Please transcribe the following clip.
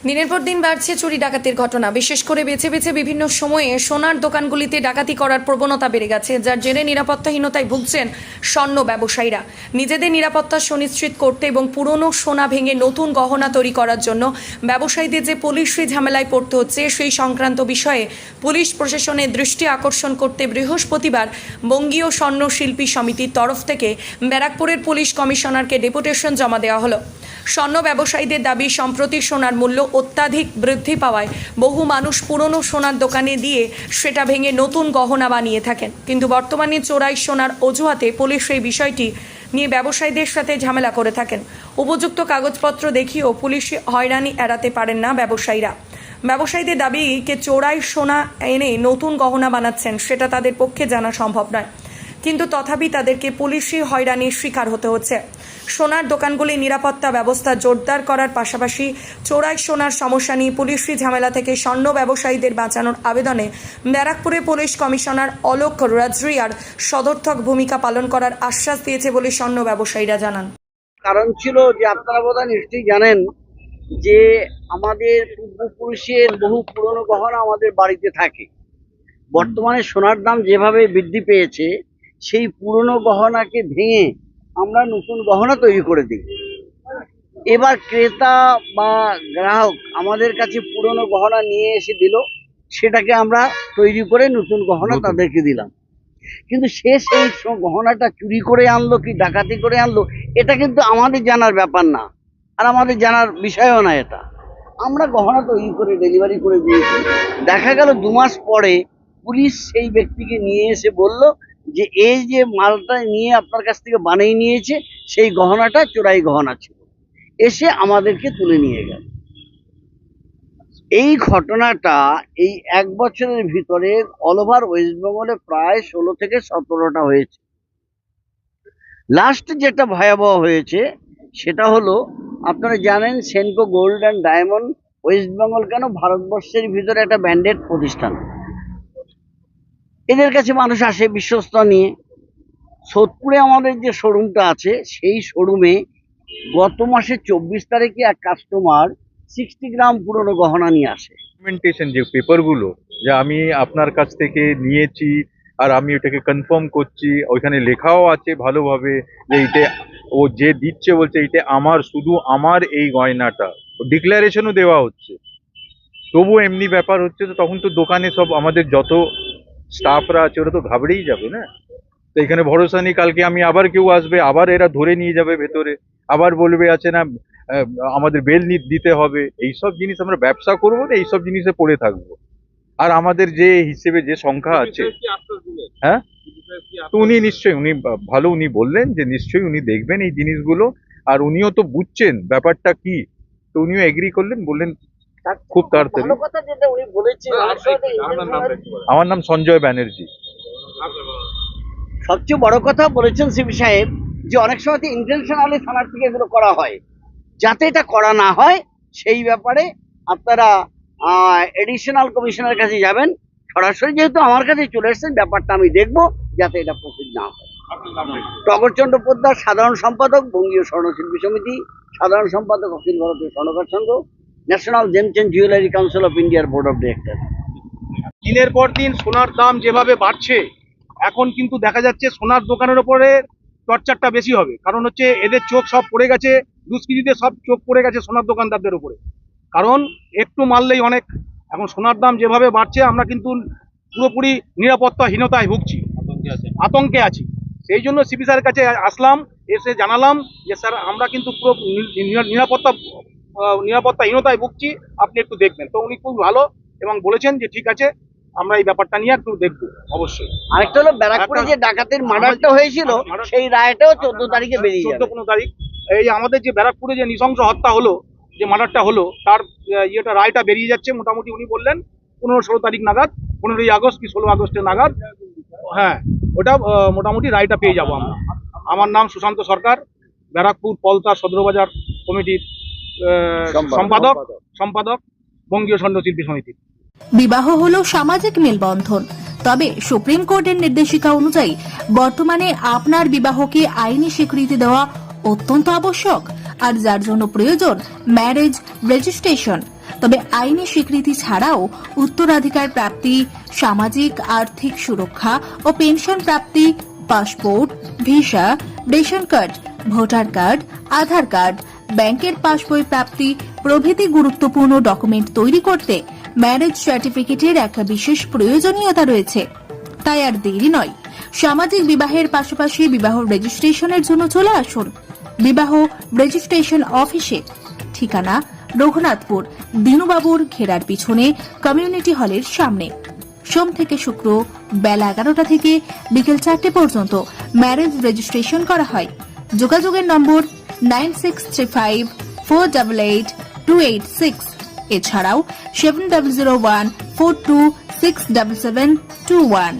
দিনের পর দিন বাড়ছে চুরি ডাকাতির ঘটনা। বিশেষ করে বেছে বেছে বিভিন্ন সময়ে সোনার দোকানগুলিতে ডাকাতি করার প্রবণতা বেড়ে গেছে, যার জেরে নিরাপত্তাহীনতায় ভুগছেন স্বর্ণ ব্যবসায়ীরা। নিজেদের নিরাপত্তা সুনিশ্চিত করতে এবং পুরনো সোনা ভেঙে নতুন গহনা তৈরি করার জন্য ব্যবসায়ীদের যে পুলিশি ঝামেলায় পড়তে হচ্ছে, সেই সংক্রান্ত বিষয়ে পুলিশ প্রশাসনের দৃষ্টি আকর্ষণ করতে বৃহস্পতিবার বঙ্গীয় স্বর্ণ শিল্পী সমিতির তরফ থেকে ব্যারাকপুরের পুলিশ কমিশনারকে ডেপুটেশন জমা দেওয়া হলো। স্বর্ণ ব্যবসায়ীদের দাবি, সম্প্রতি সোনার মূল্য অত্যাধিক বৃদ্ধি পাওয়ায় বহু মানুষ পুরনো সোনার দোকানে দিয়ে সেটা ভেঙে নতুন গহনা বানিয়ে থাকেন, কিন্তু বর্তমানে চোরাই সোনার অজুহাতে পুলিশ এই বিষয়টি নিয়ে ব্যবসায়ীদের সাথে ঝামেলা করে থাকেন। উপযুক্ত কাগজপত্র দেখিয়েও পুলিশ হয়রানি এড়াতে পারেন না ব্যবসায়ীরা। ব্যবসায়ীদের দাবি, কে চোরাই সোনা এনে নতুন গহনা বানাচ্ছেন সেটা তাদের পক্ষে জানা সম্ভব নয়, কিন্তু তথাপি তাদেরকে পুলিশি হয়রানির শিকার হতে হচ্ছে। সোনার দোকানগুলির নিরাপত্তা ব্যবস্থা জোরদার করার পাশাপাশি চোরাই সোনার সমস্যা নিয়ে পুলিশি ঝামেলা থেকে স্বর্ণ ব্যবসায়ীদের বাঁচানোর আবেদনে ব্যারাকপুরে পুলিশ কমিশনার অলোক রাজরিয়ার সদর্থক ভূমিকা পালন করার আশ্বাস দিয়েছে বলে স্বর্ণ ব্যবসায়ীরা জানান। কারণ ছিল যে আপনারা বোধহয় নিশ্চয়ই জানেন যে আমাদের পূর্বপুরুষের বহু পুরনো গহনা আমাদের বাড়িতে থাকে। বর্তমানে সোনার দাম যেভাবে বৃদ্ধি পেয়েছে, সেই পুরনো গহনাকে ভেঙে আমরা নতুন গহনা তৈরি করে দিই। এবার ক্রেতা বা গ্রাহক আমাদের কাছে পুরনো গহনা নিয়ে এসে দিল, সেটাকে আমরা তৈরি করে নতুন গহনা তাদেরকে দিলাম। কিন্তু সে সেই গহনাটা চুরি করে আনলো কি ডাকাতি করে আনলো, এটা কিন্তু আমাদের জানার ব্যাপার না, আর আমাদের জানার বিষয়ও না। এটা আমরা গহনা তৈরি করে ডেলিভারি করে দিয়েছি। দেখা গেল 2 মাস পরে পুলিশ সেই ব্যক্তিকে নিয়ে এসে বলল যে এই যে মালটা নিয়ে আপনার কাছ থেকে বানিয়ে নিয়েছে, সেই গহনাটা চোরাই গহনা ছিল, এসে আমাদেরকে তুলে নিয়ে গেল। এই ঘটনাটা এই 1 বছরের ভিতরে অল ওভার ওয়েস্ট বেঙ্গলে প্রায় 16 থেকে 17টা হয়েছে। লাস্ট যেটা ভয়াবহ হয়েছে সেটা হলো, আপনারা জানেন Senco gold and diamond West Bengal কেন ভারতবর্ষের ভিতরে একটা ব্র্যান্ডেড প্রতিষ্ঠান। এদের কাছে মানুষ আসে বিশ্বস্ত নিয়ে। সোদপুরে আমাদের যে শোরুমটা আছে, সেই শোরুমে গত মাসের 24 তারিখে এক কাস্টমার 60 গ্রাম পুরনো গহনা নিয়ে আসে। ডকুমেন্টেশন যে পেপারগুলো যে আমি আপনার কাছ থেকে নিয়েছি আর আমি ওটাকে কনফার্ম করছি, ওইখানে লেখাও আছে ভালোভাবে যে এইটা ও যে দিচ্ছে বলছে এইটা আমার, শুধু আমার এই গয়নাটা, ডিক্লারেশনও দেওয়া হচ্ছে। তবু এমনি ব্যাপার হচ্ছে, তো তখন তো দোকানে সব আমাদের যত স্টাফরা আছে ওরা তো ঘাবড়েই যাবে না। তো এখানে ভরসা নেই, কালকে আমি আবার কেউ আসবে, আবার এরা ধরে নিয়ে যাবে ভেতরে, আবার বলবে আছে না আমাদের বেল দিতে হবে। এইসব জিনিস আমরা ব্যবসা করবো না, এইসব জিনিসে পড়ে থাকবো। আর আমাদের যে হিসেবে যে সংখ্যা আছে, হ্যাঁ, তো উনি নিশ্চয়ই ভালো উনি বললেন যে নিশ্চয়ই উনি দেখবেন এই জিনিসগুলো, আর উনিও তো বুঝছেন ব্যাপারটা কি, তো উনিও এগ্রি করলেন, বললেন খুব তাড়াতাড়ি। আমার নাম সঞ্জয় ব্যানার্জি। সবচেয়ে বড় কথা বলেছেন সিপি সাহেব যে অনেক সময় ইন্টেনশনালি থানার থেকে এগুলো করা হয়। যাতে এটা করা না হয় সেই ব্যাপারে আপনারা এডিশনাল কমিশনারের কাছে যাবেন। সরাসরি যেহেতু আমার কাছে চলে এসেছেন, ব্যাপারটা আমি দেখবো যাতে এটা প্রফিট না হয়। টগরচন্দ্র পোদ্দার, সাধারণ সম্পাদক বঙ্গীয় স্বর্ণশিল্পী সমিতি, সাধারণ সম্পাদক Akhil Bharatiya Swarnakar Sangh, national gems and jewellery council of ইন্ডিয়ার বোর্ড অফ ডিরেক্টর। দিনের পর দিন সোনার দাম যেভাবে বাড়ছে, এখন কিন্তু দেখা যাচ্ছে সোনার দোকানের উপরে টর্চারটা বেশি হবে। কারণ হচ্ছে এদের চোখ সব পড়ে গেছে, দুষ্কৃতীদের সব চোখ পড়ে গেছে সোনার দোকানদারদের উপরে। কারণ একটু মারলেই অনেক। এখন সোনার দাম যেভাবে বাড়ছে, আমরা কিন্তু পুরোপুরি নিরাপত্তাহীনতায় ভুগছি, আতঙ্কে আছি। সেই জন্য সিপি স্যারের কাছে আসলাম, এসে জানালাম যে স্যার আমরা কিন্তু পুরো নিরাপত্তাহীনতায় ভুগছি, আপনি একটু দেখবেন। তো উনি খুব ভালো এবং বলেছেন যে ঠিক আছে, আমরা এই ব্যাপারটা নিয়ে একটু দেখবো অবশ্যই। আরেকটা হলো ব্যারাকপুরে যে ডাকাতের মার্ডারটা হয়েছিল, সেই রায়টাও 14 তারিখে বেরিয়ে যাবে। 14-15 তারিখ এই আমাদের যে ব্যারাকপুরে যে নৃশংস হত্যা হলো, যে মার্ডারটা হলো, তার রায়টা বেরিয়ে যাচ্ছে মোটামুটি। উনি বললেন 15-16 তারিখ নাগাদ, 15ই আগস্ট কি 16 আগস্টের নাগাদ, হ্যাঁ, ওটা মোটামুটি রায়টা পেয়ে যাবো আমরা। আমার নাম সুশান্ত সরকার, ব্যারাকপুর পলতা সদরবাজার কমিটির সম্পাদক বঙ্গীয় স্বর্ণশিল্পী সমিতি। বিবাহ হলো সামাজিক মেলবন্ধন, তবে সুপ্রিম কোর্টের নির্দেশিকা অনুযায়ী বর্তমানে আপনার বিবাহকে আইনি স্বীকৃতি দেওয়া অত্যন্ত আবশ্যক। আর যার জন্য প্রয়োজন ম্যারেজ রেজিস্ট্রেশন। তবে আইনি স্বীকৃতি ছাড়াও উত্তরাধিকার প্রাপ্তি, সামাজিক আর্থিক সুরক্ষা ও পেনশন প্রাপ্তি, passport, visa, ration card, voter card, Aadhaar card, ব্যাংকের পাসবই প্রাপ্তি প্রভৃতি গুরুত্বপূর্ণ ডকুমেন্ট তৈরি করতে ম্যারেজ সার্টিফিকেটের এক বিশেষ প্রয়োজনীয়তা রয়েছে। তাই আর দেরি নয়, সামাজিক বিবাহের পাশাপাশি বিবাহ রেজিস্ট্রেশনের জন্য চলে আসুন বিবাহ রেজিস্ট্রেশন অফিসে। ঠিকানা রঘুনাথপুর, দিনুবাবুর ঘেরার পিছনে, কমিউনিটি হলের সামনে। সোম থেকে শুক্র বেলা 11টা থেকে বিকেল 4টে পর্যন্ত ম্যারেজ রেজিস্ট্রেশন করা হয়। যোগাযোগের নম্বর 9635488286, এছাড়াও 700142677721।